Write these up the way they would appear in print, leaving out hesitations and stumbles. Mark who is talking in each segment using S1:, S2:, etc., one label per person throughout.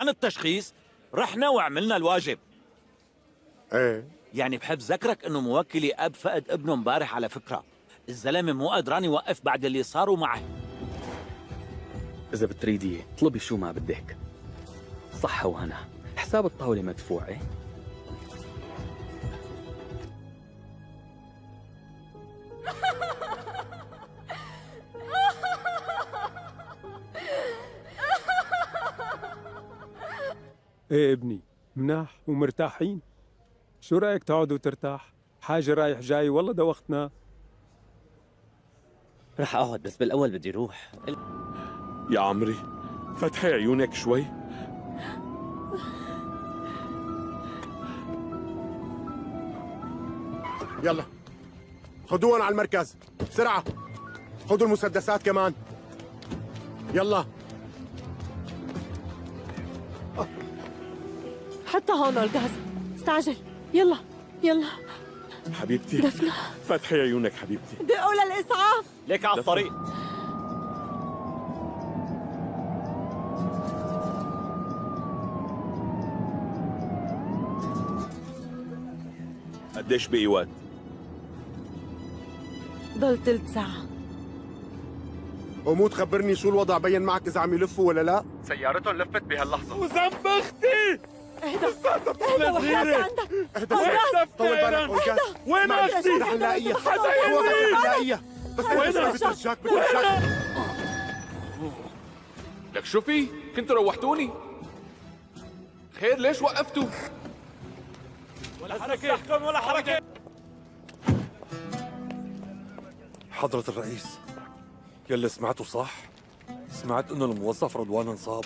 S1: عن التشخيص رحنا وعملنا الواجب.
S2: ايه
S1: يعني بحب ذكرك انه موكلي اب فقد ابنه امبارح على فكرة. الزلمة مو قدران يوقف بعد اللي صاروا معه.
S3: إذا بتريدي اطلبي شو ما بدك. صحة وهنا، حساب الطاولة مدفوع. إيه؟
S4: ايه ابني، مناح ومرتاحين. شو رأيك تقعد وترتاح؟ حاجة رايح جاي والله دوختنا.
S5: رح اقعد بس بالاول بدي روح.
S2: يا عمري فتحي عيونك شوي. يلا خدوهم على المركز بسرعة. خدوا المسدسات كمان. يلا.
S6: حتى هون الغاز. استعجل. يلا يلا.
S2: حبيبتي
S6: دفنة.
S2: فتحي عيونك حبيبتي.
S6: دقوا للإسعاف.
S1: ليك على الطريق.
S2: قديش بقي وقت؟
S6: ضل تلت ساعة.
S2: ومو تخبرني شو الوضع، بين معك إذا عم يلفوا ولا لا؟
S3: سيارتهم لفت بهاللحظة.
S2: وذنب اختي.
S6: اهدى اهدى وحياة عندك.
S2: اهدى. طول بالك أولجاز. وين اختي؟ رح نلاقيها. رح نلاقيها. بس وين بترجاك بترجاك.
S7: لك شو في؟ كنتوا روحتوني. خير ليش وقفتوا؟
S1: ولا حركة ولا حركة.
S2: حضرة الرئيس، يلي سمعته صح؟ سمعت انه الموظف رضوان انصاب.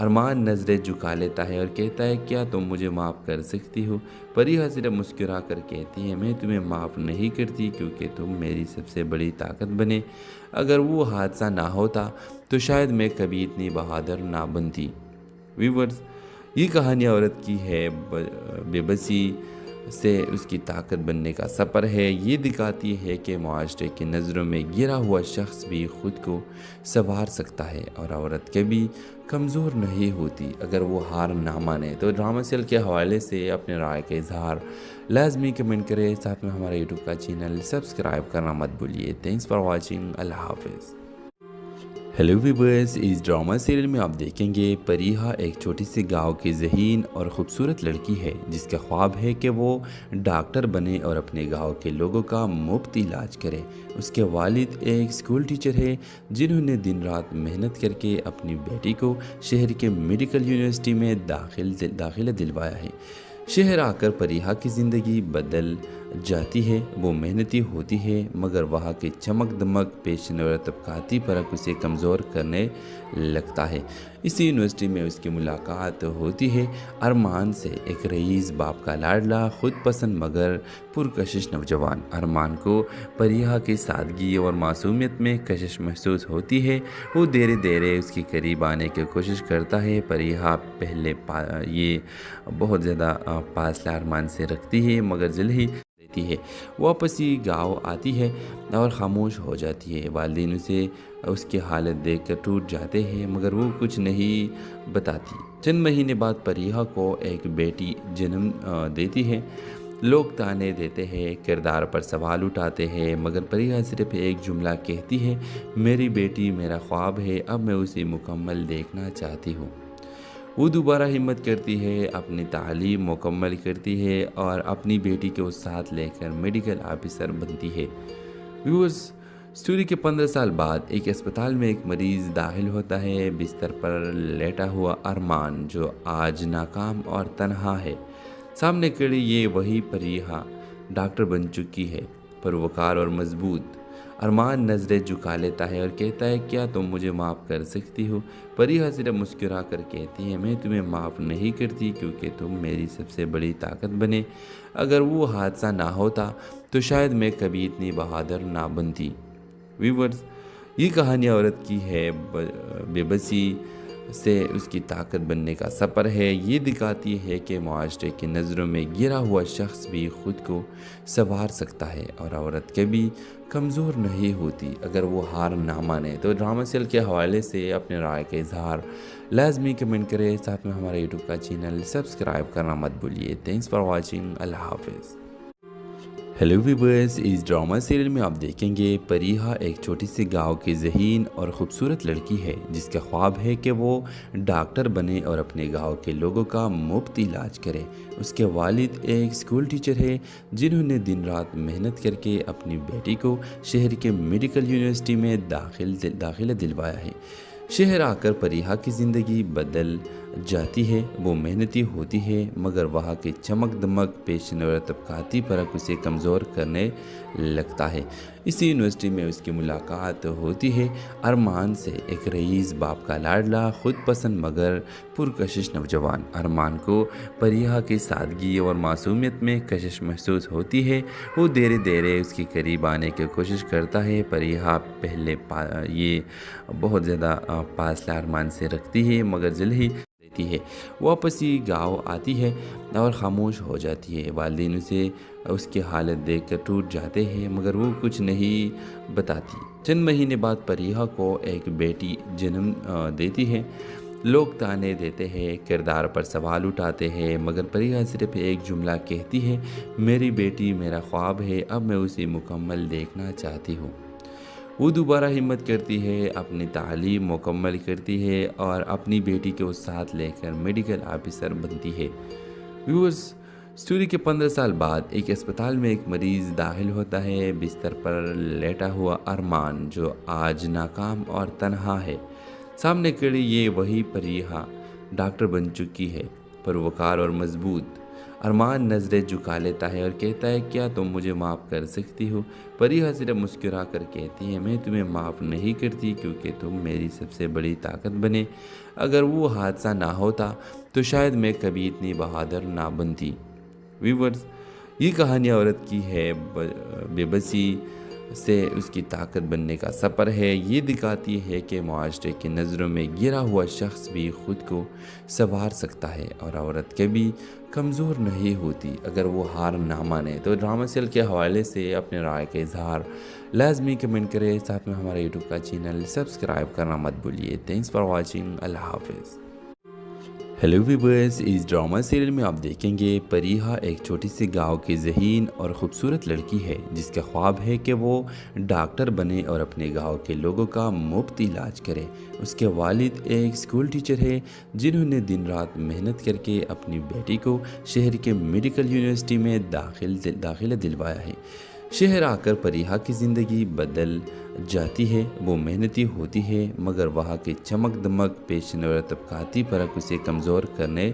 S8: ارمان نظریں جھکا لیتا ہے اور کہتا ہے کیا تم مجھے معاف کر سکتی ہو؟ پریہا صرف مسکرا کر کہتی ہے میں تمہیں معاف نہیں کرتی کیونکہ تم میری سب سے بڑی طاقت بنے۔ اگر وہ حادثہ نہ ہوتا تو شاید میں کبھی اتنی بہادر نہ بنتی۔ ویورز، یہ کہانی عورت کی ہے بے بسی سے اس کی طاقت بننے کا سفر ہے۔ یہ دکھاتی ہے کہ معاشرے کی نظروں میں گرا ہوا شخص بھی خود کو سنوار سکتا ہے اور عورت کبھی کمزور نہیں ہوتی اگر وہ ہار نہ مانے۔ تو ڈرامہ سیل کے حوالے سے اپنے رائے کا اظہار لازمی کمنٹ کریں، ساتھ میں ہمارا یوٹیوب کا چینل سبسکرائب کرنا مت بھولیے۔ تھینکس فار واچنگ، اللہ حافظ۔ ہیلو ویورز، اس ڈرامہ سیریل میں آپ دیکھیں گے پریہا ایک چھوٹی سی گاؤں کی ذہین اور خوبصورت لڑکی ہے جس کا خواب ہے کہ وہ ڈاکٹر بنے اور اپنے گاؤں کے لوگوں کا مفت علاج کرے۔ اس کے والد ایک اسکول ٹیچر ہے جنہوں نے دن رات محنت کر کے اپنی بیٹی کو شہر کے میڈیکل یونیورسٹی میں داخلہ دلوایا ہے۔ شہر آ کر پریہا کی زندگی بدل جاتی ہے۔ وہ محنتی ہوتی ہے مگر وہاں کی چمک دمک، پیشن اور طبقاتی فرق اسے کمزور کرنے لگتا ہے۔ اسی یونیورسٹی میں اس کی ملاقات ہوتی ہے ارمان سے، ایک رئیس باپ کا لاڈلا، خود پسند مگر پرکشش نوجوان۔ ارمان کو پریہا کی سادگی اور معصومیت میں کشش محسوس ہوتی ہے۔ وہ دھیرے دھیرے اس کے قریب آنے کی کوشش کرتا ہے۔ پریہا پہلے یہ بہت زیادہ فاصلہ ارمان سے رکھتی ہے مگر جلد ہی ہے۔ واپس ہی گاؤں آتی ہے اور خاموش ہو جاتی ہے۔ والدین اسے اس کی حالت دیکھ کر ٹوٹ جاتے ہیں مگر وہ کچھ نہیں بتاتی۔ چند مہینے بعد پریہا کو ایک بیٹی جنم دیتی ہے۔ لوگ تانے دیتے ہیں، کردار پر سوال اٹھاتے ہیں مگر پریہا صرف ایک جملہ کہتی ہے میری بیٹی میرا خواب ہے، اب میں اسے مکمل دیکھنا چاہتی ہوں۔ وہ دوبارہ ہمت کرتی ہے، اپنی تعلیم مکمل کرتی ہے اور اپنی بیٹی کو ساتھ لے کر میڈیکل آفیسر بنتی ہے۔ ویورز، اسٹوری کے 15 سال بعد ایک اسپتال میں ایک مریض داخل ہوتا ہے۔ بستر پر لیٹا ہوا ارمان جو آج ناکام اور تنہا ہے، سامنے کھڑی یہ وہی پریہا ڈاکٹر بن چکی ہے، پروکار اور مضبوط۔ ارمان نظریں جھکا لیتا ہے اور کہتا ہے کیا تم مجھے معاف کر سکتی ہو؟ پریہا صرف مسکرا کر کہتی ہے میں تمہیں معاف نہیں کرتی کیونکہ تم میری سب سے بڑی طاقت بنے۔ اگر وہ حادثہ نہ ہوتا تو شاید میں کبھی اتنی بہادر نہ بنتی۔ ویورز، یہ کہانی عورت کی ہے بے بسی سے اس کی طاقت بننے کا سفر ہے۔ یہ دکھاتی ہے کہ معاشرے کی نظروں میں گرا ہوا شخص بھی خود کو سنوار سکتا ہے اور عورت کبھی کمزور نہیں ہوتی اگر وہ ہار نہ مانے۔ تو ڈرامہ سیل کے حوالے سے اپنے رائے کا اظہار لازمی کمنٹ کریں، ساتھ میں ہمارا یوٹیوب کا چینل سبسکرائب کرنا مت بھولیے۔ تھینکس فار واچنگ، اللہ حافظ۔ ہیلو ویورز، اس ڈرامہ سیریل میں آپ دیکھیں گے پریہا ایک چھوٹی سی گاؤں کی ذہین اور خوبصورت لڑکی ہے جس کا خواب ہے کہ وہ ڈاکٹر بنے اور اپنے گاؤں کے لوگوں کا مفت علاج کرے۔ اس کے والد ایک اسکول ٹیچر ہے جنہوں نے دن رات محنت کر کے اپنی بیٹی کو شہر کے میڈیکل یونیورسٹی میں داخلہ دلوایا ہے۔ شہر آ کر پریہا کی زندگی بدل جاتی ہے۔ وہ محنتی ہوتی ہے مگر وہاں کی چمک دمک، پیشن اور طبقاتی فرق اسے کمزور کرنے لگتا ہے۔ اسی یونیورسٹی میں اس کی ملاقات ہوتی ہے ارمان سے، ایک رئیس باپ کا لاڈلا، خود پسند مگر پرکشش نوجوان۔ ارمان کو پریہا کی سادگی اور معصومیت میں کشش محسوس ہوتی ہے۔ وہ دھیرے دھیرے اس کے قریب آنے کی کوشش کرتا ہے۔ پریہا پہلے یہ بہت زیادہ فاصلہ ارمان سے رکھتی ہے مگر جلد ہی ہے۔ واپس ہی گاؤں آتی ہے اور خاموش ہو جاتی ہے۔ والدین اسے اس کی حالت دیکھ کر ٹوٹ جاتے ہیں مگر وہ کچھ نہیں بتاتی۔ چند مہینے بعد پریہا کو ایک بیٹی جنم دیتی ہے۔ لوگ تانے دیتے ہیں، کردار پر سوال اٹھاتے ہیں مگر پریہا صرف ایک جملہ کہتی ہے میری بیٹی میرا خواب ہے، اب میں اسے مکمل دیکھنا چاہتی ہوں۔ وہ دوبارہ ہمت کرتی ہے، اپنی تعلیم مکمل کرتی ہے اور اپنی بیٹی کو ساتھ لے کر میڈیکل آفیسر بنتی ہے۔ ویورز، اسٹوری کے 15 سال بعد ایک اسپتال میں ایک مریض داخل ہوتا ہے۔ بستر پر لیٹا ہوا ارمان جو آج ناکام اور تنہا ہے، سامنے کھڑی یہ وہی پریہا ڈاکٹر بن چکی ہے، پروکار اور مضبوط۔ ارمان نظریں جھکا لیتا ہے اور کہتا ہے کیا تم مجھے معاف کر سکتی ہو؟ پریہا صرف مسکرا کر کہتی ہے میں تمہیں معاف نہیں کرتی کیونکہ تم میری سب سے بڑی طاقت بنے۔ اگر وہ حادثہ نہ ہوتا تو شاید میں کبھی اتنی بہادر نہ بنتی۔ ویورز، یہ کہانی عورت کی ہے بے بسی سے اس کی طاقت بننے کا سفر ہے۔ یہ دکھاتی ہے کہ معاشرے کی نظروں میں گرا ہوا شخص بھی خود کو سنوار سکتا ہے اور عورت کبھی کمزور نہیں ہوتی اگر وہ ہار نہ مانے۔ تو ڈرامہ سیریل کے حوالے سے اپنے رائے کا اظہار لازمی کمنٹ کریں، ساتھ میں ہمارے یوٹیوب کا چینل سبسکرائب کرنا مت بھولیے۔ تھینکس فار واچنگ، اللہ حافظ۔ ہیلو ویورز، اس ڈرامہ سیریل میں آپ دیکھیں گے پریہا ایک چھوٹی سی گاؤں کی ذہین اور خوبصورت لڑکی ہے جس کا خواب ہے کہ وہ ڈاکٹر بنے اور اپنے گاؤں کے لوگوں کا مفت علاج کرے۔ اس کے والد ایک اسکول ٹیچر ہے جنہوں نے دن رات محنت کر کے اپنی بیٹی کو شہر کے میڈیکل یونیورسٹی میں داخلہ دلوایا ہے۔ شہر آ کر پریہا کی زندگی بدل جاتی ہے۔ وہ محنتی ہوتی ہے مگر وہاں کی چمک دمک، پیشن اور طبقاتی فرق اسے کمزور کرنے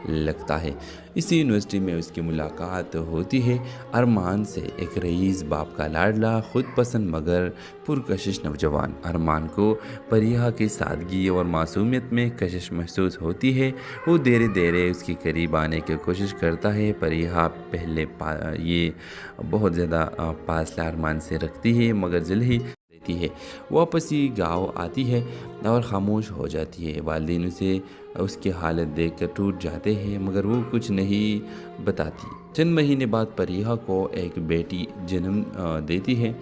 S8: لگتا ہے۔ اسی یونیورسٹی میں اس کی ملاقات ہوتی ہے ارمان سے، ایک رئیس باپ کا لاڈلا، خود پسند مگر پرکشش نوجوان۔ ارمان کو پریہا کی سادگی اور معصومیت میں کشش محسوس ہوتی ہے۔ وہ دھیرے دھیرے اس کے قریب آنے کی کوشش کرتا ہے۔ پریہا پہلے یہ بہت زیادہ فاصلہ ارمان سے رکھتی ہے مگر جلد ہی ہے۔ واپس ہی گاؤں آتی ہے اور خاموش ہو جاتی ہے۔ والدین اسے اس کی حالت دیکھ کر ٹوٹ جاتے ہیں مگر وہ کچھ نہیں بتاتی۔ چند مہینے بعد پریہا کو ایک بیٹی جنم دیتی ہے۔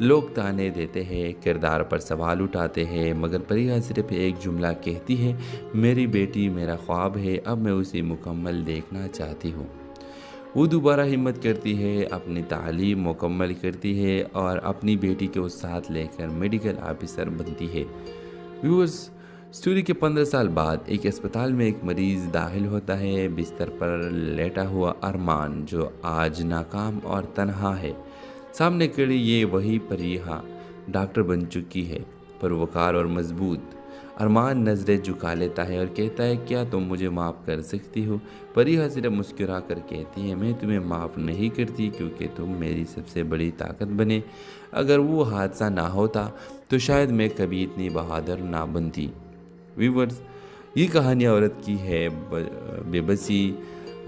S8: لوگ تانے دیتے ہیں، کردار پر سوال اٹھاتے ہیں مگر پریہا صرف ایک جملہ کہتی ہے میری بیٹی میرا خواب ہے، اب میں اسے مکمل دیکھنا چاہتی ہوں۔ وہ دوبارہ ہمت کرتی ہے، اپنی تعلیم مکمل کرتی ہے اور اپنی بیٹی کو ساتھ لے کر میڈیکل آفیسر بنتی ہے۔ ویورز، اسٹوری کے 15 سال بعد ایک اسپتال میں ایک مریض داخل ہوتا ہے۔ بستر پر لیٹا ہوا ارمان جو آج ناکام اور تنہا ہے، سامنے کھڑی یہ وہی پریہا ڈاکٹر بن چکی ہے، پروکار اور مضبوط۔ ارمان نظریں جھکا لیتا ہے اور کہتا ہے کیا تم مجھے معاف کر سکتی ہو؟ پریہا صرف مسکرا کر کہتی ہے میں تمہیں معاف نہیں کرتی کیونکہ تم میری سب سے بڑی طاقت بنے۔ اگر وہ حادثہ نہ ہوتا تو شاید میں کبھی اتنی بہادر نہ بنتی۔ ویورز، یہ کہانی عورت کی ہے بے بسی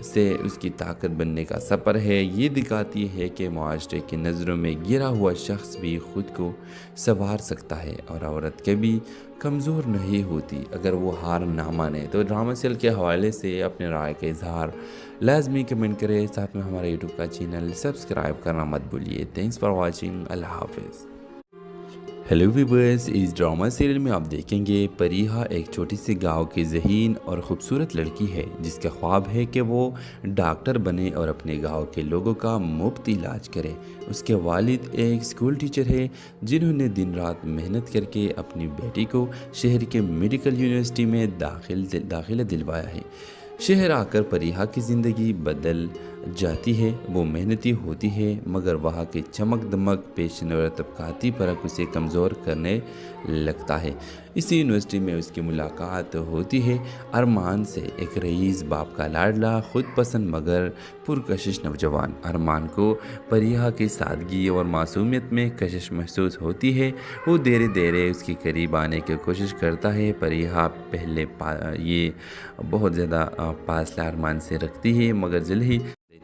S8: سے اس کی طاقت بننے کا سفر ہے۔ یہ دکھاتی ہے کہ معاشرے کی نظروں میں گرا ہوا شخص بھی خود کو سنوار سکتا ہے اور عورت کبھی کمزور نہیں ہوتی اگر وہ ہار نہ مانے۔ تو ڈرامہ سیریل کے حوالے سے اپنے رائے کا اظہار لازمی کمنٹ کریں، ساتھ میں ہمارے یوٹیوب کا چینل سبسکرائب کرنا مت بھولیے۔ تھینکس فار واچنگ، اللہ حافظ۔ ہیلو ویورز، اس ڈرامہ سیریل میں آپ دیکھیں گے پریہا ایک چھوٹی سی گاؤں کی ذہین اور خوبصورت لڑکی ہے جس کا خواب ہے کہ وہ ڈاکٹر بنے اور اپنے گاؤں کے لوگوں کا مفت علاج کرے۔ اس کے والد ایک اسکول ٹیچر ہے جنہوں نے دن رات محنت کر کے اپنی بیٹی کو شہر کے میڈیکل یونیورسٹی میں داخلہ دلوایا ہے۔ شہر آ کر پریہا کی زندگی بدل جاتی ہے۔ وہ محنتی ہوتی ہے مگر وہاں کی چمک دمک، پیشن اور طبقاتی فرق اسے کمزور کرنے لگتا ہے۔ اسی یونیورسٹی میں اس کی ملاقات ہوتی ہے ارمان سے، ایک رئیس باپ کا لاڈلا، خود پسند مگر پرکشش نوجوان۔ ارمان کو پریہا کی سادگی اور معصومیت میں کشش محسوس ہوتی ہے۔ وہ دھیرے دھیرے اس کے قریب آنے کی کوشش کرتا ہے۔ پریہا پہلے یہ بہت زیادہ فاصلہ ارمان سے رکھتی ہے مگر جلد ہی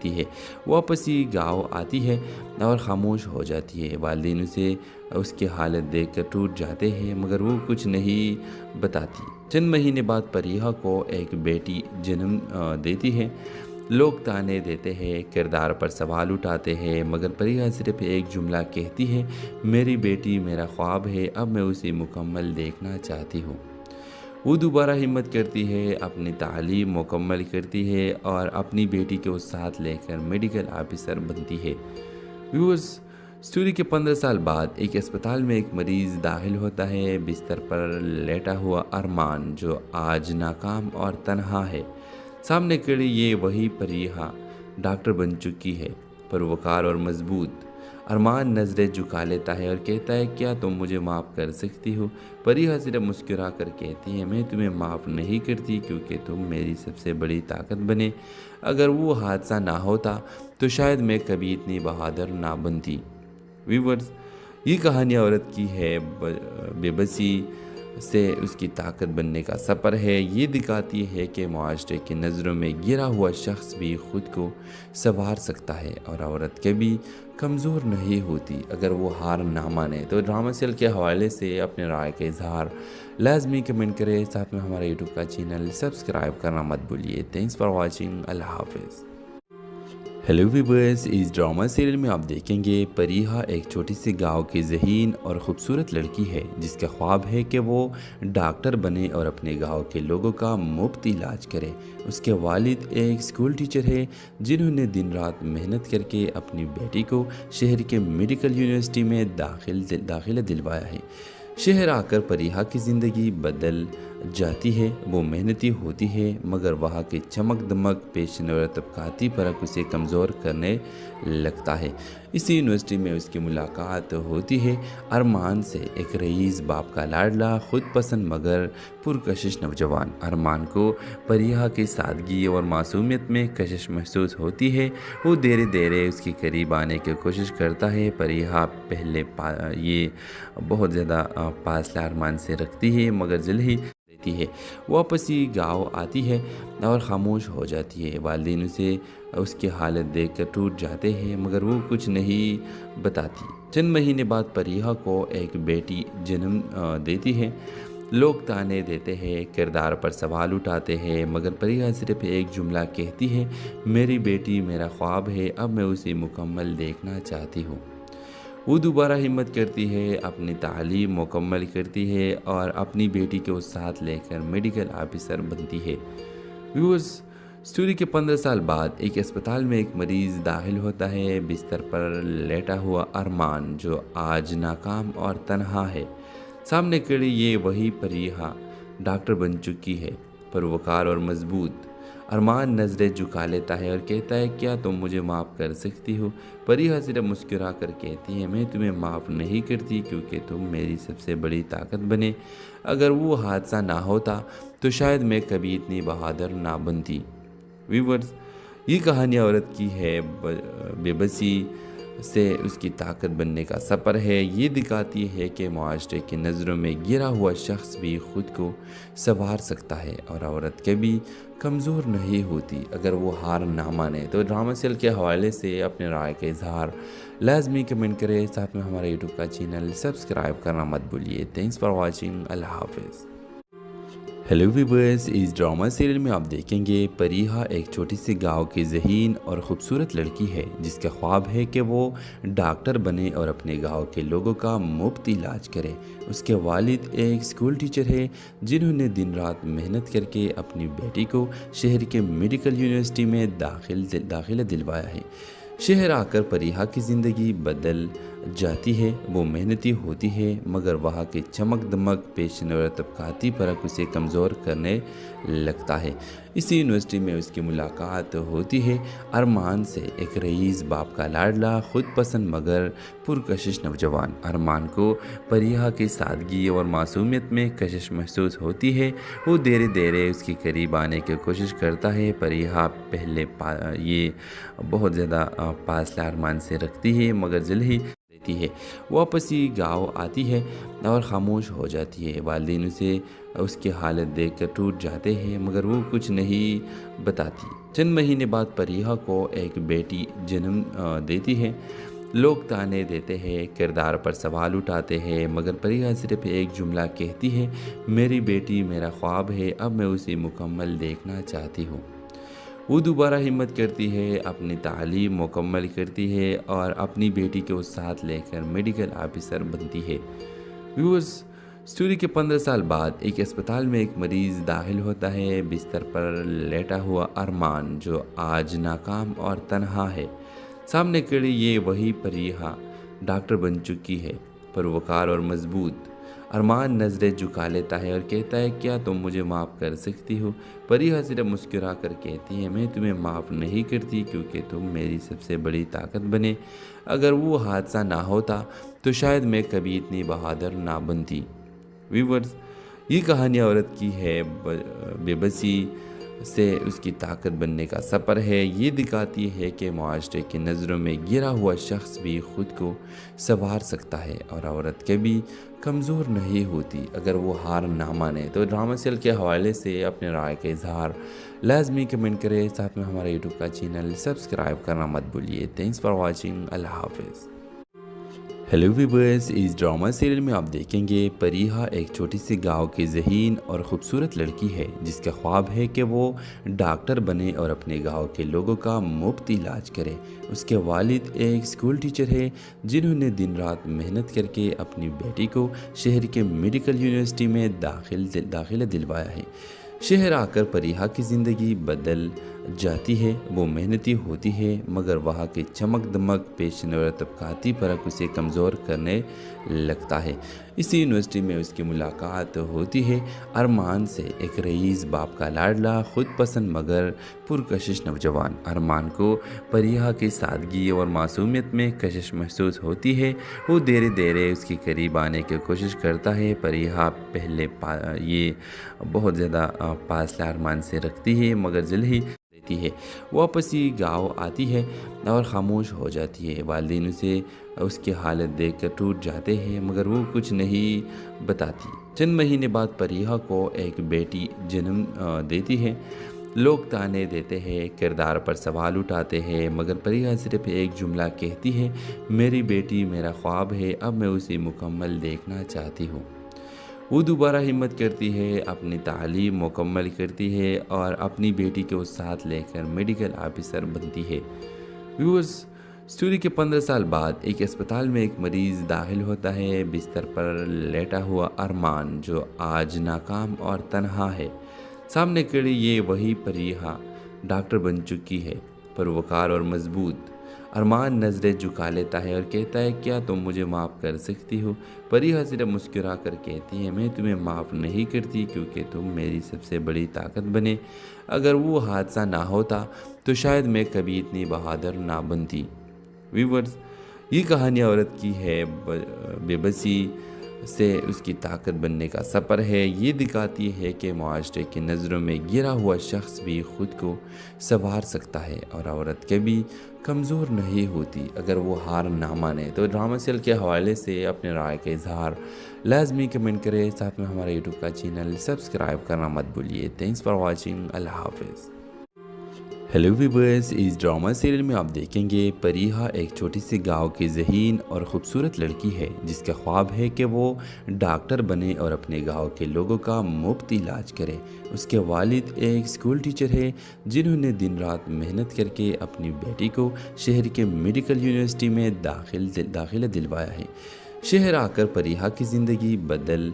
S8: ہے۔ واپس ہی گاؤں آتی ہے اور خاموش ہو جاتی ہے۔ والدین اسے اس کی حالت دیکھ کر ٹوٹ جاتے ہیں مگر وہ کچھ نہیں بتاتی۔ چند مہینے بعد پریہا کو ایک بیٹی جنم دیتی ہے۔ لوگ تانے دیتے ہیں، کردار پر سوال اٹھاتے ہیں مگر پریہا صرف ایک جملہ کہتی ہے میری بیٹی میرا خواب ہے، اب میں اسے مکمل دیکھنا چاہتی ہوں۔ وہ دوبارہ ہمت کرتی ہے، اپنی تعلیم مکمل کرتی ہے اور اپنی بیٹی کو ساتھ لے کر میڈیکل آفیسر بنتی ہے۔ ویورز، اسٹوری کے 15 سال بعد ایک اسپتال میں ایک مریض داخل ہوتا ہے۔ بستر پر لیٹا ہوا ارمان جو آج ناکام اور تنہا ہے، سامنے کھڑی یہ وہی پریہا ڈاکٹر بن چکی ہے، پروکار اور مضبوط۔ ارمان نظریں جھکا لیتا ہے اور کہتا ہے کیا تم مجھے معاف کر سکتی ہو؟ پریحا صرف مسکرا کر کہتی ہے میں تمہیں معاف نہیں کرتی کیونکہ تم میری سب سے بڑی طاقت بنے۔ اگر وہ حادثہ نہ ہوتا تو شاید میں کبھی اتنی بہادر نہ بنتی۔ ویورز، یہ کہانی عورت کی ہے، بے بسی سے اس کی طاقت بننے کا سفر ہے۔ یہ دکھاتی ہے کہ معاشرے کی نظروں میں گرا ہوا شخص بھی خود کو سنوار سکتا ہے اور عورت کبھی کمزور نہیں ہوتی اگر وہ ہار نہ مانے۔ تو ڈرامہ سیل کے حوالے سے اپنے رائے کا اظہار لازمی کمنٹ کریں، ساتھ میں ہمارا یوٹیوب کا چینل سبسکرائب کرنا مت بھولیے۔ تھینکس فار واچنگ، اللہ حافظ۔ ہیلو ویورز، اس ڈرامہ سیریل میں آپ دیکھیں گے پریحا ایک چھوٹی سی گاؤں کی ذہین اور خوبصورت لڑکی ہے جس کا خواب ہے کہ وہ ڈاکٹر بنے اور اپنے گاؤں کے لوگوں کا مفت علاج کرے۔ اس کے والد ایک اسکول ٹیچر ہے جنہوں نے دن رات محنت کر کے اپنی بیٹی کو شہر کے میڈیکل یونیورسٹی میں داخلہ دلوایا ہے۔ شہر آ کر پریحا کی زندگی بدل جاتی ہے۔ وہ محنتی ہوتی ہے مگر وہاں کی چمک دمک، پیشن اور طبقاتی فرق اسے کمزور کرنے لگتا ہے۔ اسی یونیورسٹی میں اس کی ملاقات ہوتی ہے ارمان سے، ایک رئیس باپ کا لاڈلا، خود پسند مگر پرکشش نوجوان۔ ارمان کو پریحا کی سادگی اور معصومیت میں کشش محسوس ہوتی ہے۔ وہ دھیرے دھیرے اس کے قریب آنے کی کوشش کرتا ہے۔ پریحا پہلے یہ بہت زیادہ فاصلہ ارمان سے رکھتی ہے مگر جلد ہی ہے۔ وہ واپس ہی گاؤں آتی ہے اور خاموش ہو جاتی ہے۔ والدین اسے اس کی حالت دیکھ کر ٹوٹ جاتے ہیں مگر وہ کچھ نہیں بتاتی۔ چند مہینے بعد پریحا کو ایک بیٹی جنم دیتی ہے۔ لوگ تانے دیتے ہیں، کردار پر سوال اٹھاتے ہیں مگر پریحا صرف ایک جملہ کہتی ہے، میری بیٹی میرا خواب ہے، اب میں اسے مکمل دیکھنا چاہتی ہوں۔ وہ دوبارہ ہمت کرتی ہے، اپنی تعلیم مکمل کرتی ہے اور اپنی بیٹی کو ساتھ لے کر میڈیکل آفیسر بنتی ہے۔ ویورز، سٹوری کے 15 سال بعد ایک اسپتال میں ایک مریض داخل ہوتا ہے۔ بستر پر لیٹا ہوا ارمان جو آج ناکام اور تنہا ہے، سامنے کھڑی یہ وہی پریحا ڈاکٹر بن چکی ہے، پروکار اور مضبوط۔ ارمان نظریں جھکا لیتا ہے اور کہتا ہے کیا تم مجھے معاف کر سکتی ہو؟ پریحا صرف مسکرا کر کہتی ہے میں تمہیں معاف نہیں کرتی کیونکہ تم میری سب سے بڑی طاقت بنے۔ اگر وہ حادثہ نہ ہوتا تو شاید میں کبھی اتنی بہادر نہ بنتی۔ ویورز، یہ کہانی عورت کی ہے، بے بسی سے اس کی طاقت بننے کا سفر ہے۔ یہ دکھاتی ہے کہ معاشرے کی نظروں میں گرا ہوا شخص بھی خود کو سنوار سکتا ہے اور عورت کبھی کمزور نہیں ہوتی اگر وہ ہار نہ مانے۔ تو ڈرامہ سیل کے حوالے سے اپنے رائے کا اظہار لازمی کمنٹ کریں، ساتھ میں ہمارا یوٹیوب کا چینل سبسکرائب کرنا مت بھولیے۔ تھینکس فار واچنگ، اللہ حافظ۔ ہیلو ویورز، اس ڈرامہ سیریل میں آپ دیکھیں گے پریحا ایک چھوٹی سی گاؤں کی ذہین اور خوبصورت لڑکی ہے جس کا خواب ہے کہ وہ ڈاکٹر بنے اور اپنے گاؤں کے لوگوں کا مفت علاج کرے۔ اس کے والد ایک اسکول ٹیچر ہے جنہوں نے دن رات محنت کر کے اپنی بیٹی کو شہر کے میڈیکل یونیورسٹی میں داخلہ دلوایا ہے۔ شہر آ کر پریحا کی زندگی بدل جاتی ہے۔ وہ محنتی ہوتی ہے مگر وہاں کی چمک دمک، پیشن اور طبقاتی فرق اسے کمزور کرنے لگتا ہے۔ اسی یونیورسٹی میں اس کی ملاقات ہوتی ہے ارمان سے، ایک رئیس باپ کا لاڈلا، خود پسند مگر پرکشش نوجوان۔ ارمان کو پریحا کی سادگی اور معصومیت میں کشش محسوس ہوتی ہے۔ وہ دھیرے دھیرے اس کے قریب آنے کی کوشش کرتا ہے۔ پریحا پہلے یہ بہت زیادہ فاصلہ ارمان سے رکھتی ہے مگر جلد ہی ہے۔ واپس ہی گاؤں آتی ہے اور خاموش ہو جاتی ہے۔ والدین اسے اس کی حالت دیکھ کر ٹوٹ جاتے ہیں مگر وہ کچھ نہیں بتاتی۔ چند مہینے بعد پریحا کو ایک بیٹی جنم دیتی ہے۔ لوگ تانے دیتے ہیں، کردار پر سوال اٹھاتے ہیں مگر پریحا صرف ایک جملہ کہتی ہے، میری بیٹی میرا خواب ہے، اب میں اسے مکمل دیکھنا چاہتی ہوں۔ وہ دوبارہ ہمت کرتی ہے، اپنی تعلیم مکمل کرتی ہے اور اپنی بیٹی کو ساتھ لے کر میڈیکل آفیسر بنتی ہے۔ ویورز، سٹوری کے 15 سال بعد ایک اسپتال میں ایک مریض داخل ہوتا ہے۔ بستر پر لیٹا ہوا ارمان جو آج ناکام اور تنہا ہے، سامنے کھڑی یہ وہی پریحا ڈاکٹر بن چکی ہے، پروکار اور مضبوط۔ ارمان نظریں جھکا لیتا ہے اور کہتا ہے کیا تم مجھے معاف کر سکتی ہو؟ پریحا صرف مسکرا کر کہتی ہے میں تمہیں معاف نہیں کرتی کیونکہ تم میری سب سے بڑی طاقت بنے۔ اگر وہ حادثہ نہ ہوتا تو شاید میں کبھی اتنی بہادر نہ بنتی۔ ویورز، یہ کہانی عورت کی ہے بے بسی سے اس کی طاقت بننے کا سفر ہے۔ یہ دکھاتی ہے کہ معاشرے کی نظروں میں گرا ہوا شخص بھی خود کو سنوار سکتا ہے اور عورت کبھی کمزور نہیں ہوتی اگر وہ ہار نہ مانے۔ تو ڈرامہ سیریل کے حوالے سے اپنے رائے کا اظہار لازمی کمنٹ کریں، ساتھ میں ہمارا یوٹیوب کا چینل سبسکرائب کرنا مت بھولیے۔ تھینکس فار واچنگ، اللہ حافظ۔ ہیلو ویورز، اس ڈرامہ سیریل میں آپ دیکھیں گے پریحا ایک چھوٹی سی گاؤں کی ذہین اور خوبصورت لڑکی ہے جس کا خواب ہے کہ وہ ڈاکٹر بنے اور اپنے گاؤں کے لوگوں کا مفت علاج کرے۔ اس کے والد ایک اسکول ٹیچر ہے جنہوں نے دن رات محنت کر کے اپنی بیٹی کو شہر کے میڈیکل یونیورسٹی میں داخلہ دلوایا ہے۔ شہر آ کر پریحا کی زندگی بدل جاتی ہے۔ وہ محنتی ہوتی ہے مگر وہاں کی چمک دمک، پیشن اور طبقاتی فرق اسے کمزور کرنے لگتا ہے۔ اسی یونیورسٹی میں اس کی ملاقات ہوتی ہے ارمان سے، ایک رئیس باپ کا لاڈلا، خود پسند مگر پرکشش نوجوان۔ ارمان کو پریحا کی سادگی اور معصومیت میں کشش محسوس ہوتی ہے۔ وہ دھیرے دھیرے اس کے قریب آنے کی کوشش کرتا ہے۔ پریحا پہلے یہ بہت زیادہ فاصلہ ارمان سے رکھتی ہے مگر جلد ہی ہے۔ واپس ہی گاؤں آتی ہے اور خاموش ہو جاتی ہے۔ والدین اسے اس کی حالت دیکھ کر ٹوٹ جاتے ہیں مگر وہ کچھ نہیں بتاتی۔ چند مہینے بعد پریحا کو ایک بیٹی جنم دیتی ہے۔ لوگ تانے دیتے ہیں، کردار پر سوال اٹھاتے ہیں مگر پریحا صرف ایک جملہ کہتی ہے، میری بیٹی میرا خواب ہے، اب میں اسے مکمل دیکھنا چاہتی ہوں۔ وہ دوبارہ ہمت کرتی ہے، اپنی تعلیم مکمل کرتی ہے اور اپنی بیٹی کو ساتھ لے کر میڈیکل آفیسر بنتی ہے۔ ویورز، اسٹوری کے 15 سال بعد ایک اسپتال میں ایک مریض داخل ہوتا ہے۔ بستر پر لیٹا ہوا ارمان جو آج ناکام اور تنہا ہے، سامنے کھڑی یہ وہی پریحا ڈاکٹر بن چکی ہے، پروکار اور مضبوط۔ ارمان نظریں جھکا لیتا ہے اور کہتا ہے کیا تم مجھے معاف کر سکتی ہو؟ پریحا صرف مسکرا کر کہتی ہے میں تمہیں معاف نہیں کرتی کیونکہ تم میری سب سے بڑی طاقت بنے۔ اگر وہ حادثہ نہ ہوتا تو شاید میں کبھی اتنی بہادر نہ بنتی۔ ویورز، یہ کہانی عورت کی ہے بے بسی سے اس کی طاقت بننے کا سفر ہے۔ یہ دکھاتی ہے کہ معاشرے کی نظروں میں گرا ہوا شخص بھی خود کو سنوار سکتا ہے اور عورت کبھی کمزور نہیں ہوتی اگر وہ ہار نہ مانے۔ تو ڈرامہ سیریل کے حوالے سے اپنے رائے کا اظہار لازمی کمنٹ کریں، ساتھ میں ہمارا یوٹیوب کا چینل سبسکرائب کرنا مت بھولیے۔ تھینکس فار واچنگ، اللہ حافظ۔ ہیلو ویورز، اس ڈرامہ سیریل میں آپ دیکھیں گے پریحا ایک چھوٹی سی گاؤں کی ذہین اور خوبصورت لڑکی ہے جس کا خواب ہے کہ وہ ڈاکٹر بنے اور اپنے گاؤں کے لوگوں کا مفت علاج کرے۔ اس کے والد ایک اسکول ٹیچر ہے جنہوں نے دن رات محنت کر کے اپنی بیٹی کو شہر کے میڈیکل یونیورسٹی میں داخلہ دلوایا ہے۔ شہر آ کر پریحا کی زندگی بدل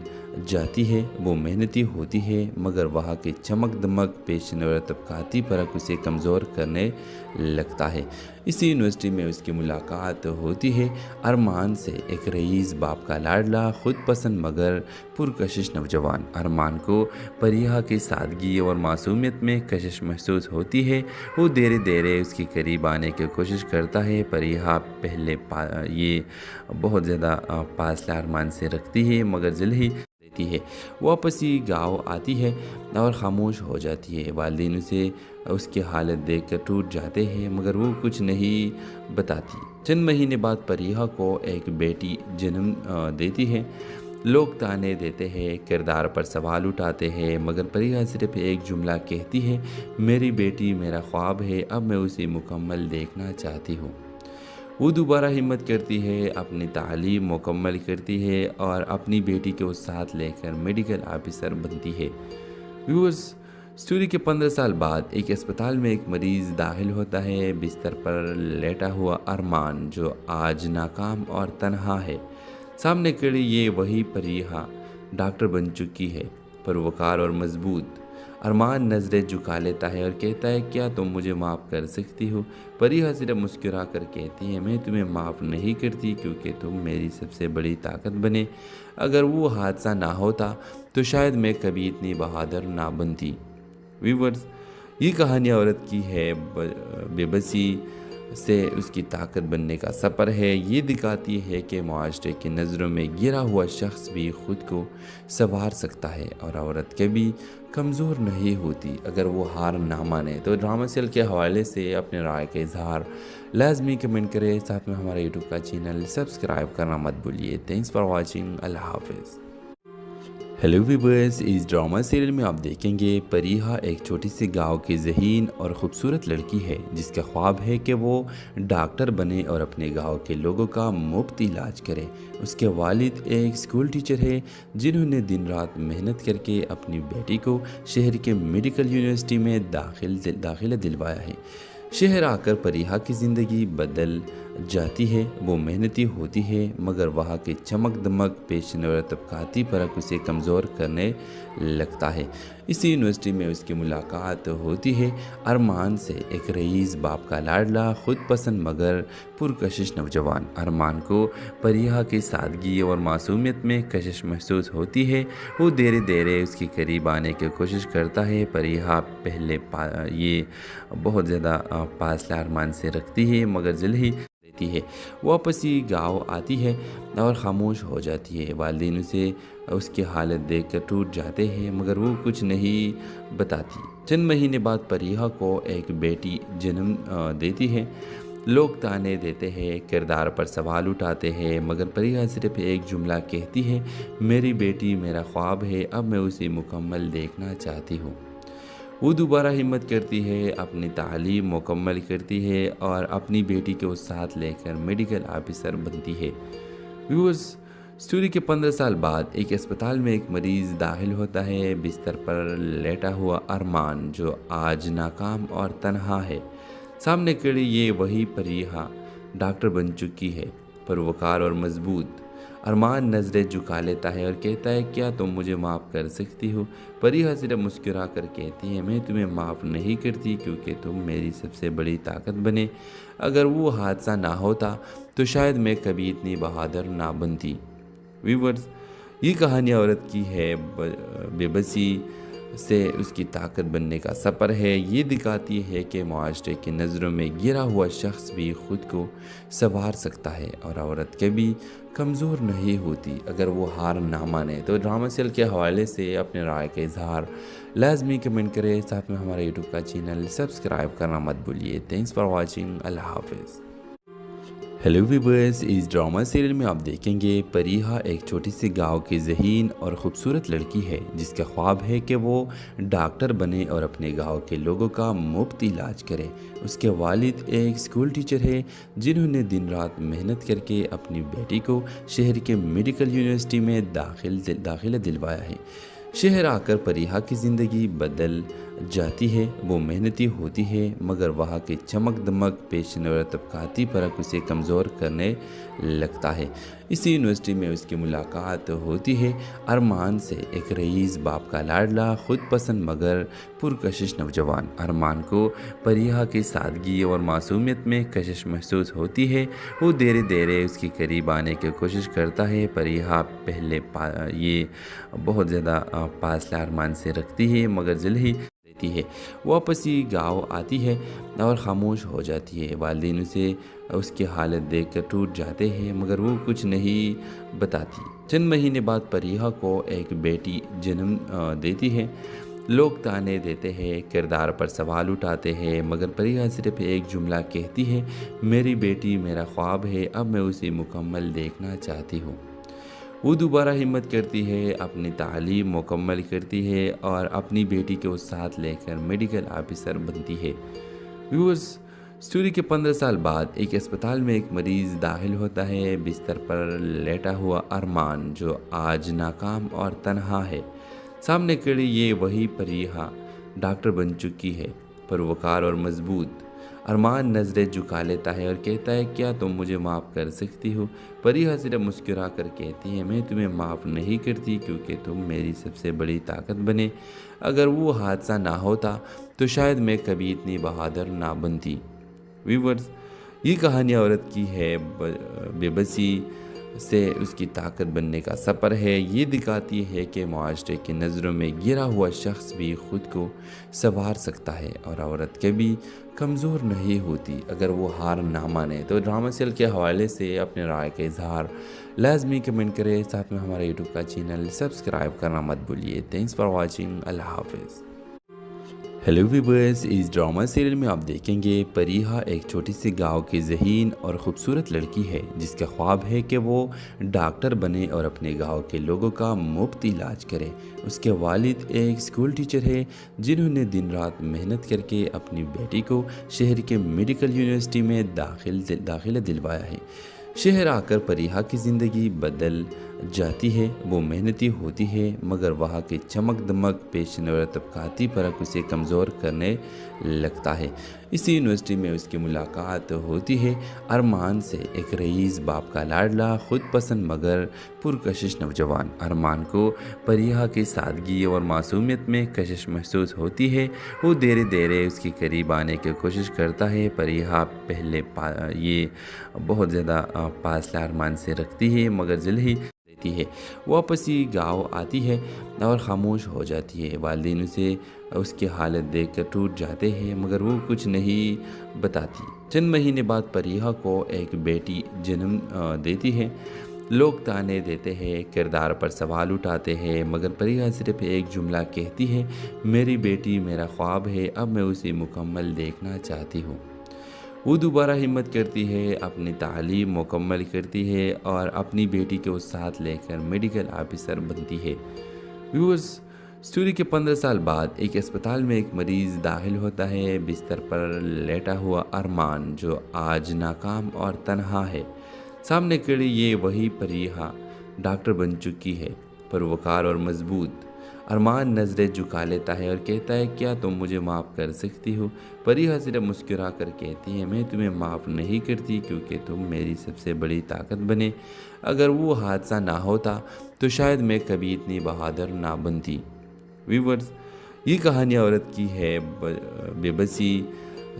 S8: جاتی ہے۔ وہ محنتی ہوتی ہے مگر وہاں کی چمک دمک، پیشن اور طبقاتی فرق اسے کمزور کرنے لگتا ہے۔ اسی یونیورسٹی میں اس کی ملاقات ہوتی ہے ارمان سے، ایک رئیس باپ کا لاڈلا، خود پسند مگر پرکشش نوجوان۔ ارمان کو پریحا کی سادگی اور معصومیت میں کشش محسوس ہوتی ہے۔ وہ دھیرے دھیرے اس کے قریب آنے کی کوشش کرتا ہے۔ پریحا پہلے یہ بہت زیادہ فاصلہ ارمان سے رکھتی ہے مگر جلد ہی ہے۔ واپس ہی گاؤں آتی ہے اور خاموش ہو جاتی ہے۔ والدین اسے اس کی حالت دیکھ کر ٹوٹ جاتے ہیں مگر وہ کچھ نہیں بتاتی۔ چند مہینے بعد پریحا کو ایک بیٹی جنم دیتی ہے۔ لوگ تانے دیتے ہیں، کردار پر سوال اٹھاتے ہیں مگر پریحا صرف ایک جملہ کہتی ہے، میری بیٹی میرا خواب ہے، اب میں اسے مکمل دیکھنا چاہتی ہوں۔ وہ دوبارہ ہمت کرتی ہے، اپنی تعلیم مکمل کرتی ہے اور اپنی بیٹی کو ساتھ لے کر میڈیکل آفیسر بنتی ہے۔ ویورز، اسٹوری کے 15 سال بعد ایک اسپتال میں ایک مریض داخل ہوتا ہے۔ بستر پر لیٹا ہوا ارمان جو آج ناکام اور تنہا ہے، سامنے کھڑی یہ وہی پریحا ڈاکٹر بن چکی ہے، پروکار اور مضبوط۔ ارمان نظریں جھکا لیتا ہے اور کہتا ہے کیا تم مجھے معاف کر سکتی ہو؟ پریہا صرف مسکرا کر کہتی ہے میں تمہیں معاف نہیں کرتی کیونکہ تم میری سب سے بڑی طاقت بنے۔ اگر وہ حادثہ نہ ہوتا تو شاید میں کبھی اتنی بہادر نہ بنتی۔ ویورز، یہ کہانی عورت کی ہے، بے بسی سے اس کی طاقت بننے کا سفر ہے۔ یہ دکھاتی ہے کہ معاشرے کی نظروں میں گرا ہوا شخص بھی خود کو سنوار سکتا ہے اور عورت کبھی کمزور نہیں ہوتی اگر وہ ہار نہ مانے۔ تو ڈرامہ سیریل کے حوالے سے اپنے رائے کا اظہار لازمی کمنٹ کریں، ساتھ میں ہمارے یوٹیوب کا چینل سبسکرائب کرنا مت بھولیے۔ تھینکس فار واچنگ، اللہ حافظ۔ ہیلو ویورز، اس ڈرامہ سیریل میں آپ دیکھیں گے پریہا ایک چھوٹی سی گاؤں کی ذہین اور خوبصورت لڑکی ہے جس کا خواب ہے کہ وہ ڈاکٹر بنے اور اپنے گاؤں کے لوگوں کا مفت علاج کرے۔ اس کے والد ایک اسکول ٹیچر ہے جنہوں نے دن رات محنت کر کے اپنی بیٹی کو شہر کے میڈیکل یونیورسٹی میں داخلہ دلوایا ہے۔ شہر آ کر پریہا کی زندگی بدل جاتی ہے۔ وہ محنتی ہوتی ہے مگر وہاں کی چمک دمک، پیشن اور طبقاتی فرق اسے کمزور کرنے لگتا ہے۔ اسی یونیورسٹی میں اس کی ملاقات ہوتی ہے ارمان سے، ایک رئیس باپ کا لاڈلا، خود پسند مگر پرکشش نوجوان۔ ارمان کو پریہا کی سادگی اور معصومیت میں کشش محسوس ہوتی ہے۔ وہ دھیرے دھیرے اس کے قریب آنے کی کوشش کرتا ہے۔ پریہا پہلے یہ بہت زیادہ فاصلہ ارمان سے رکھتی ہے مگر جلد ہی ہے۔ واپس ہی گاؤں آتی ہے اور خاموش ہو جاتی ہے۔ والدین اسے اس کی حالت دیکھ کر ٹوٹ جاتے ہیں مگر وہ کچھ نہیں بتاتی۔ چند مہینے بعد پریہا کو ایک بیٹی جنم دیتی ہے۔ لوگ تانے دیتے ہیں، کردار پر سوال اٹھاتے ہیں مگر پریہا صرف ایک جملہ کہتی ہے، میری بیٹی میرا خواب ہے، اب میں اسے مکمل دیکھنا چاہتی ہوں۔ وہ دوبارہ ہمت کرتی ہے، اپنی تعلیم مکمل کرتی ہے اور اپنی بیٹی کو ساتھ لے کر میڈیکل آفیسر بنتی ہے۔ ویورز، اسٹوری کے 15 سال بعد ایک اسپتال میں ایک مریض داخل ہوتا ہے۔ بستر پر لیٹا ہوا ارمان جو آج ناکام اور تنہا ہے، سامنے کھڑی یہ وہی پریہا ڈاکٹر بن چکی ہے، پروکار اور مضبوط۔ ارمان نظریں جھکا لیتا ہے اور کہتا ہے کیا تم مجھے معاف کر سکتی ہو؟ پریہا صرف مسکرا کر کہتی ہے میں تمہیں معاف نہیں کرتی کیونکہ تم میری سب سے بڑی طاقت بنے۔ اگر وہ حادثہ نہ ہوتا تو شاید میں کبھی اتنی بہادر نہ بنتی۔ ویورز، یہ کہانی عورت کی ہے، بے بسی سے اس کی طاقت بننے کا سفر ہے۔ یہ دکھاتی ہے کہ معاشرے کی نظروں میں گرا ہوا شخص بھی خود کو سنوار سکتا ہے اور عورت کبھی کمزور نہیں ہوتی اگر وہ ہار نہ مانے۔ تو ڈرامہ سیریل کے حوالے سے اپنے رائے کا اظہار لازمی کمنٹ کریں، ساتھ میں ہمارے یوٹیوب کا چینل سبسکرائب کرنا مت بھولیے۔ تھینکس فار واچنگ، اللہ حافظ۔ ہیلو ویورز، اس ڈرامہ سیریل میں آپ دیکھیں گے پریہا ایک چھوٹی سی گاؤں کی ذہین اور خوبصورت لڑکی ہے جس کا خواب ہے کہ وہ ڈاکٹر بنے اور اپنے گاؤں کے لوگوں کا مفت علاج کرے۔ اس کے والد ایک اسکول ٹیچر ہے جنہوں نے دن رات محنت کر کے اپنی بیٹی کو شہر کے میڈیکل یونیورسٹی میں داخلہ دلوایا ہے۔ شہر آ کر پریہا کی زندگی بدل جاتی ہے۔ وہ محنتی ہوتی ہے مگر وہاں کی چمک دمک، پیشن اور طبقاتی فرق اسے کمزور کرنے لگتا ہے۔ اسی یونیورسٹی میں اس کی ملاقات ہوتی ہے ارمان سے، ایک رئیس باپ کا لاڈلا، خود پسند مگر پرکشش نوجوان۔ ارمان کو پریہا کی سادگی اور معصومیت میں کشش محسوس ہوتی ہے۔ وہ دھیرے دھیرے اس کے قریب آنے کی کوشش کرتا ہے۔ پریہا پہلے یہ بہت زیادہ فاصلہ ارمان سے رکھتی ہے مگر جلد ہی ہے۔ واپس ہی گاؤں آتی ہے اور خاموش ہو جاتی ہے۔ والدین اسے اس کی حالت دیکھ کر ٹوٹ جاتے ہیں مگر وہ کچھ نہیں بتاتی۔ چند مہینے بعد پریہا کو ایک بیٹی جنم دیتی ہے۔ لوگ تانے دیتے ہیں، کردار پر سوال اٹھاتے ہیں مگر پریہا صرف ایک جملہ کہتی ہے، میری بیٹی میرا خواب ہے، اب میں اسے مکمل دیکھنا چاہتی ہوں۔ وہ دوبارہ ہمت کرتی ہے، اپنی تعلیم مکمل کرتی ہے اور اپنی بیٹی کو ساتھ لے کر میڈیکل آفیسر بنتی ہے۔ ویورز، اسٹوری کے 15 سال بعد ایک اسپتال میں ایک مریض داخل ہوتا ہے۔ بستر پر لیٹا ہوا ارمان جو آج ناکام اور تنہا ہے، سامنے کھڑی یہ وہی پریہا ڈاکٹر بن چکی ہے، پروکار اور مضبوط۔ ارمان نظریں جھکا لیتا ہے اور کہتا ہے کیا تم مجھے معاف کر سکتی ہو؟ پریحا صرف مسکرا کر کہتی ہے میں تمہیں معاف نہیں کرتی کیونکہ تم میری سب سے بڑی طاقت بنے۔ اگر وہ حادثہ نہ ہوتا تو شاید میں کبھی اتنی بہادر نہ بنتی۔ ویورز، یہ کہانی عورت کی ہے بے بسی سے اس کی طاقت بننے کا سفر ہے۔ یہ دکھاتی ہے کہ معاشرے کی نظروں میں گرا ہوا شخص بھی خود کو سنوار سکتا ہے اور عورت کبھی کمزور نہیں ہوتی اگر وہ ہار نہ مانے۔ تو ڈرامہ سیل کے حوالے سے اپنے رائے کا اظہار لازمی کمنٹ کریں، ساتھ میں ہمارا یوٹیوب کا چینل سبسکرائب کرنا مت بھولیے۔ تھینکس فار واچنگ، اللہ حافظ۔ ہیلو ویورز، اس ڈرامہ سیریل میں آپ دیکھیں گے پریحا ایک چھوٹی سی گاؤں کی ذہین اور خوبصورت لڑکی ہے جس کا خواب ہے کہ وہ ڈاکٹر بنے اور اپنے گاؤں کے لوگوں کا مفت علاج کرے۔ اس کے والد ایک اسکول ٹیچر ہے جنہوں نے دن رات محنت کر کے اپنی بیٹی کو شہر کے میڈیکل یونیورسٹی میں داخلہ دلوایا ہے۔ شہر آ کر پریحا کی زندگی بدل جاتی ہے۔ وہ محنتی ہوتی ہے مگر وہاں کی چمک دمک پیشن اور طبقاتی فرق اسے کمزور کرنے لگتا ہے۔ اسی یونیورسٹی میں اس کی ملاقات ہوتی ہے ارمان سے، ایک رئیس باپ کا لاڈلا خود پسند مگر پرکشش نوجوان۔ ارمان کو پریحا کی سادگی اور معصومیت میں کشش محسوس ہوتی ہے۔ وہ دھیرے دھیرے اس کے قریب آنے کی کوشش کرتا ہے۔ پریحا پہلے یہ بہت زیادہ فاصلہ ارمان سے رکھتی ہے مگر جلد ہی ہے۔ واپس ہی گاؤں آتی ہے اور خاموش ہو جاتی ہے۔ والدین اسے اس کی حالت دیکھ کر ٹوٹ جاتے ہیں مگر وہ کچھ نہیں بتاتی۔ چند مہینے بعد پریحا کو ایک بیٹی جنم دیتی ہے۔ لوگ تانے دیتے ہیں، کردار پر سوال اٹھاتے ہیں مگر پریحا صرف ایک جملہ کہتی ہے میری بیٹی میرا خواب ہے، اب میں اسے مکمل دیکھنا چاہتی ہوں۔ وہ دوبارہ ہمت کرتی ہے، اپنی تعلیم مکمل کرتی ہے اور اپنی بیٹی کو ساتھ لے کر میڈیکل آفیسر بنتی ہے۔ ویورز، سٹوری کے 15 سال بعد ایک اسپتال میں ایک مریض داخل ہوتا ہے۔ بستر پر لیٹا ہوا ارمان جو آج ناکام اور تنہا ہے، سامنے کھڑی یہ وہی پریحا ڈاکٹر بن چکی ہے، پروکار اور مضبوط۔ ارمان نظریں جھکا لیتا ہے اور کہتا ہے کیا تم مجھے معاف کر سکتی ہو؟ پریحا صرف مسکرا کر کہتی ہے میں تمہیں معاف نہیں کرتی کیونکہ تم میری سب سے بڑی طاقت بنے۔ اگر وہ حادثہ نہ ہوتا تو شاید میں کبھی اتنی بہادر نہ بنتی۔ ویورز، یہ کہانی عورت کی ہے بے بسی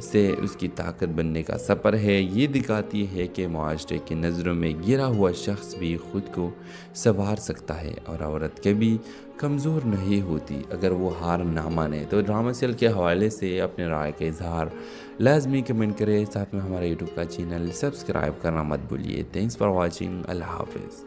S8: سے اس کی طاقت بننے کا سفر ہے۔ یہ دکھاتی ہے کہ معاشرے کی نظروں میں گرا ہوا شخص بھی خود کو سنوار سکتا ہے اور عورت کبھی کمزور نہیں ہوتی اگر وہ ہار نہ مانے۔ تو ڈرامہ سیل کے حوالے سے اپنے رائے کا اظہار لازمی کمنٹ کریں، ساتھ میں ہمارا یوٹیوب کا چینل سبسکرائب کرنا مت بھولیے۔ تھینکس فار واچنگ، اللہ حافظ۔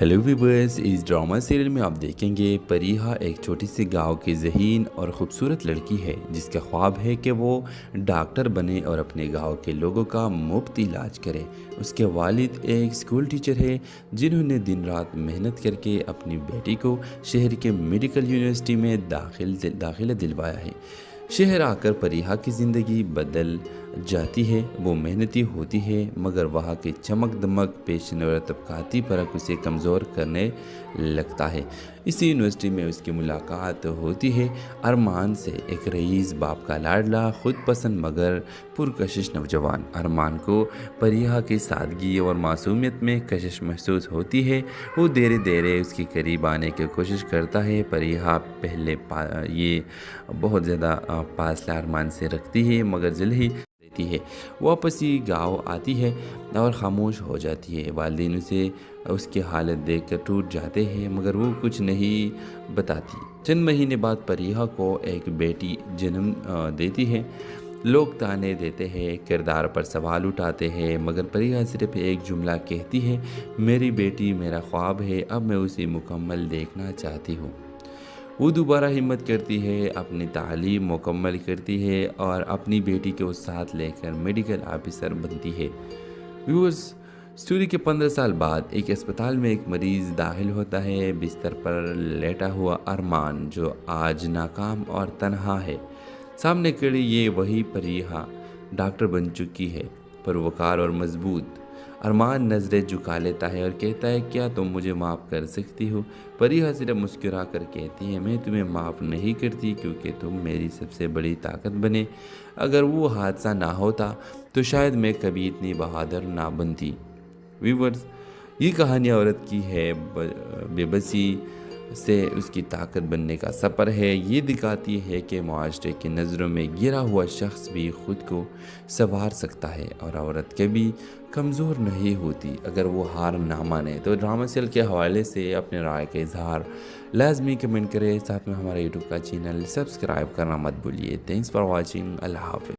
S8: ہیلو ویورز، اس ڈرامہ سیریل میں آپ دیکھیں گے پریحا ایک چھوٹی سی گاؤں کی ذہین اور خوبصورت لڑکی ہے جس کا خواب ہے کہ وہ ڈاکٹر بنے اور اپنے گاؤں کے لوگوں کا مفت علاج کرے۔ اس کے والد ایک اسکول ٹیچر ہے جنہوں نے دن رات محنت کر کے اپنی بیٹی کو شہر کے میڈیکل یونیورسٹی میں داخلہ دلوایا ہے۔ شہر آ کر پریحا کی زندگی بدل جاتی ہے۔ وہ محنتی ہوتی ہے مگر وہاں کی چمک دمک پیشن اور طبقاتی فرق اسے کمزور کرنے لگتا ہے۔ اسی یونیورسٹی میں اس کی ملاقات ہوتی ہے ارمان سے، ایک رئیس باپ کا لاڈلا خود پسند مگر پرکشش نوجوان۔ ارمان کو پریحا کی سادگی اور معصومیت میں کشش محسوس ہوتی ہے۔ وہ دھیرے دھیرے اس کے قریب آنے کی کوشش کرتا ہے۔ پریحا پہلے یہ بہت زیادہ فاصلہ ارمان سے رکھتی ہے مگر جلد ہی ہے۔ واپس ہی گاؤں آتی ہے اور خاموش ہو جاتی ہے۔ والدین اسے اس کی حالت دیکھ کر ٹوٹ جاتے ہیں مگر وہ کچھ نہیں بتاتی۔ چند مہینے بعد پریحا کو ایک بیٹی جنم دیتی ہے۔ لوگ تانے دیتے ہیں، کردار پر سوال اٹھاتے ہیں مگر پریحا صرف ایک جملہ کہتی ہے میری بیٹی میرا خواب ہے، اب میں اسے مکمل دیکھنا چاہتی ہوں۔ وہ دوبارہ ہمت کرتی ہے، اپنی تعلیم مکمل کرتی ہے اور اپنی بیٹی کو ساتھ لے کر میڈیکل آفیسر بنتی ہے۔ ویورز، سٹوری کے 15 سال بعد ایک اسپتال میں ایک مریض داخل ہوتا ہے۔ بستر پر لیٹا ہوا ارمان جو آج ناکام اور تنہا ہے، سامنے کھڑی یہ وہی پریحا ڈاکٹر بن چکی ہے، پروکار اور مضبوط۔ ارمان نظریں جھکا لیتا ہے اور کہتا ہے کیا تم مجھے معاف کر سکتی ہو؟ پریحا صرف مسکرا کر کہتی ہے میں تمہیں معاف نہیں کرتی کیونکہ تم میری سب سے بڑی طاقت بنے۔ اگر وہ حادثہ نہ ہوتا تو شاید میں کبھی اتنی بہادر نہ بنتی۔ ویورز، یہ کہانی عورت کی ہے بے بسی سے اس کی طاقت بننے کا سفر ہے۔ یہ دکھاتی ہے کہ معاشرے کی نظروں میں گرا ہوا شخص بھی خود کو سنوار سکتا ہے اور عورت کبھی کمزور نہیں ہوتی اگر وہ ہار نہ مانے۔ تو ڈرامہ سیریل کے حوالے سے اپنے رائے کا اظہار لازمی کمنٹ کریں، ساتھ میں ہمارے یوٹیوب کا چینل سبسکرائب کرنا مت بھولیے۔ تھینکس فار واچنگ، اللہ حافظ۔